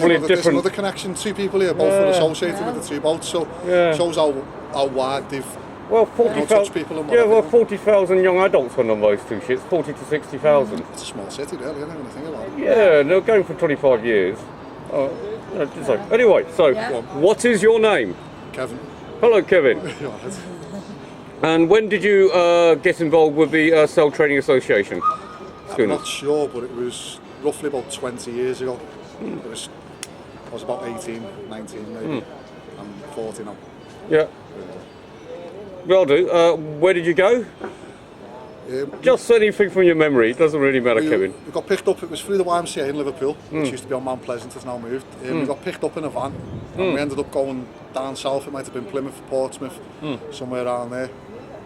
There's another connection. Two people here, both are associated with the two boats, so shows how wide they've touched people. And 40,000 young adults went on those two ships, 40 to 60,000. It's a small city, really, isn't it, when you think about it? Yeah, they're going for 25 years. Anyway, what is your name? Kevin. Hello, Kevin. And when did you get involved with the Sail Training Association? I'm not sure, but it was roughly about 20 years ago. I was about 18, 19 maybe. I'm 40 now. Yeah. Well, where did you go? Just anything from your memory. It doesn't really matter, Kevin. We got picked up. It was through the YMCA in Liverpool, which used to be on Mount Pleasant. It's now moved. We got picked up in a van, and we ended up going down south. It might have been Plymouth, Portsmouth, somewhere around there.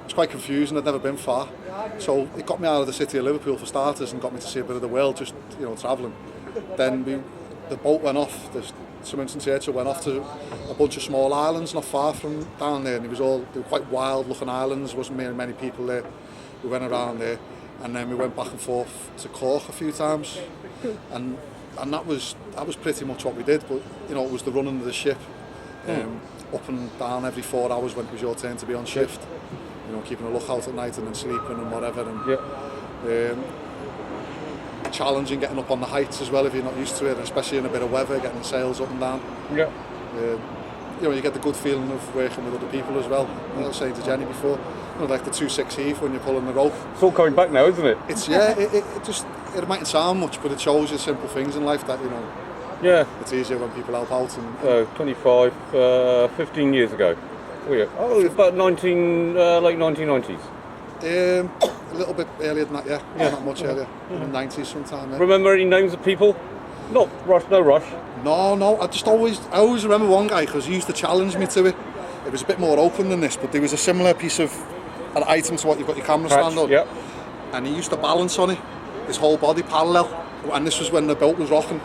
It's quite confusing. I'd never been far, so it got me out of the city of Liverpool for starters, and got me to see a bit of the world, just travelling. Then the boat went off. St Vincent Churchill went off to a bunch of small islands not they were quite wild looking islands. There wasn't many people there. We went around there, and then we went back and forth to Cork a few times, and that was pretty much what we did. But it was the running of the ship, up and down every 4 hours when it was your turn to be on shift. Keeping a lookout at night and then sleeping and whatever, and challenging getting up on the heights as well if you're not used to it, especially in a bit of weather, getting the sails up and down. You get the good feeling of working with other people as well. I was saying to Jenny before, like the 2-6 heave when you're pulling the rope. It's all coming back now, isn't it? It's it mightn't sound much, but it shows you simple things in life that it's easier when people help out. And 15 years ago. About late 1990s. A little bit earlier than that, not much earlier. In the 90s sometime. Yeah. Remember any names of people? No rush. No. I always remember one guy because he used to challenge me to it. It was a bit more open than this, but there was a similar piece of an item to what you've got your camera stand on. Yep. And he used to balance on it, his whole body parallel. And this was when the boat was rocking.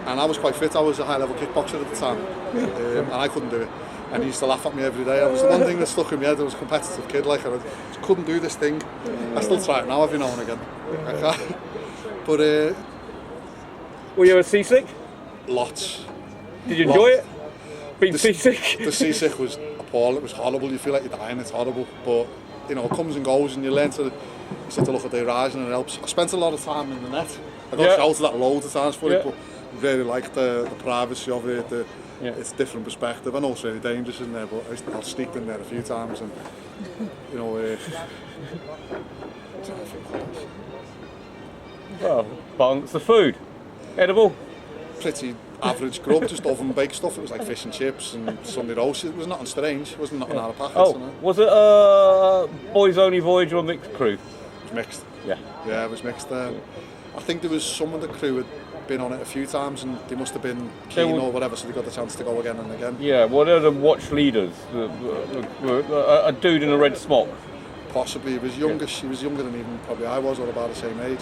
And I was quite fit. I was a high-level kickboxer at the time, and I couldn't do it. And he used to laugh at me every day. It was the one thing that stuck in my head. I was a competitive kid, I just couldn't do this thing. I still try it now every now and again. But were you ever seasick? Lots. Did you enjoy it? Being seasick? The seasick was appalling. It was horrible. You feel like you're dying. It's horrible. But it comes and goes, and you learn to look at the horizon, and it helps. I spent a lot of time in the net. I got shouted at loads of times for it, but really like the privacy of it. It's a different perspective. I know it's really dangerous in there, but I've sneaked in there a few times, and Bunks, the food, edible? Pretty average grub, just oven baked stuff. It was like fish and chips and Sunday roast. It was nothing strange. It wasn't nothing out of packets. Was it a boys only voyage or mixed crew? It was mixed. Yeah, it was mixed. I think there was some of the crew had been on it a few times, and they must have been keen or whatever, so they got the chance to go again and again. Yeah, they're the watch leaders. A dude in a red smock. Possibly. He was younger. He was younger than even probably I was, or about the same age.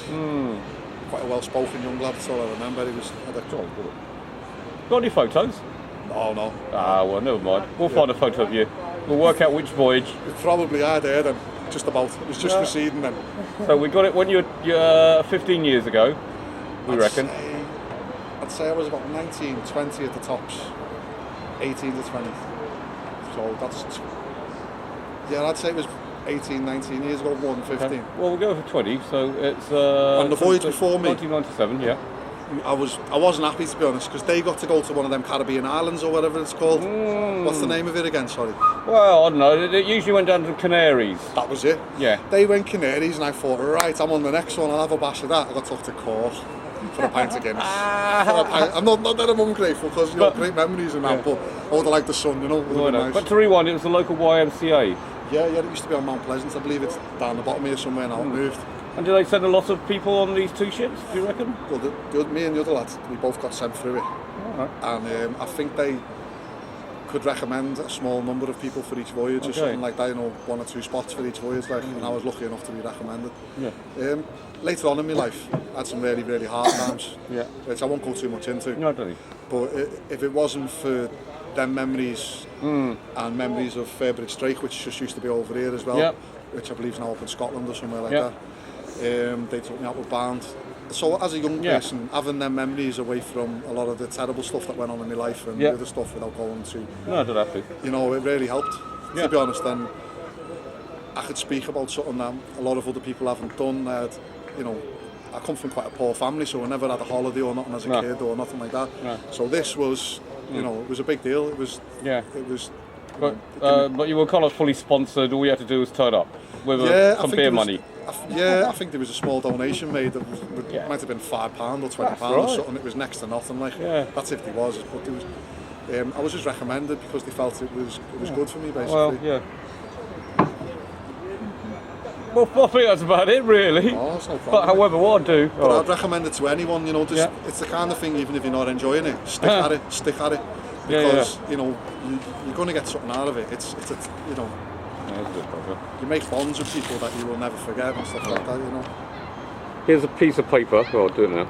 Quite a well-spoken young lad. That's all I remember. He was. Got any photos? No. Well, never mind. We'll find a photo of you. We'll work out which voyage. It probably are there then. Just about. It was just receding then. So we got it when you were 15 years ago. Reckon? I'd say I was about 19, 20 at the tops, 18 to 20. So that's, I'd say it was 18, 19 years ago, more than 15. Okay. Well, we'll go for 20, so it's... on the voyage before me, 1997, yeah. I wasn't happy, to be honest, because they got to go to one of them Caribbean islands or whatever it's called. What's the name of it again, sorry? Well, I don't know, it usually went down to the Canaries. That was it? Yeah. They went Canaries, and I thought, right, I'm on the next one, I'll have a bash of that. I got took to Cork for a pint of Guinness. I'm not that I'm ungrateful, because great memories and that, but I would have liked the sun, nice. But to rewind, it was the local YMCA. Yeah, it used to be on Mount Pleasant. I believe it's down the bottom here somewhere now. It moved. And did they send a lot of people on these two ships, do you reckon? Well, me and the other lads, we both got sent through it. Right. And I think they could recommend a small number of people for each voyage or something like that, 1 or 2 spots for each voyage, and I was lucky enough to be recommended. Yeah. Later on in my life, I had some really, really hard times, which I won't go too much into. No, don't you? But if it wasn't for them memories and memories of Fairbridge Strait, which just used to be over here as well, which I believe is now up in Scotland or somewhere like that. They took me out with band So as a young Yeah. person, having them memories away from a lot of the terrible stuff that went on in my life and Yeah. the other stuff without going to, No, I don't have to. you know, it really helped. Yeah. To be honest, and I could speak about something that a lot of other people haven't done. You know, I come from quite a poor family, so I never had a holiday or nothing as a No. kid or nothing like that. No. So this was, you know, it was a big deal. It was, Yeah. it was. But you were kind of fully sponsored. All you had to do was turn up with Yeah, some beer money. I think there was a small donation made. That Yeah. might have been £5 or £20 That's or right. something. It was next to nothing. Like Yeah. that's if there was. But there was. I was just recommended because they felt it was good for me basically. Well, yeah. Well, I think that's about it, really. Oh, it's no But problem. however, what I do. But I'd recommend it to anyone, you know, just, Yeah. it's the kind of thing, even if you're not enjoying it, stick at it. Yeah, Because, you know, you're going to get something out of it. It's you know, Yeah, that's a good problem. you make bonds with people that you will never forget and stuff like that, you know. Here's a piece of paper. Oh, I'll do it now.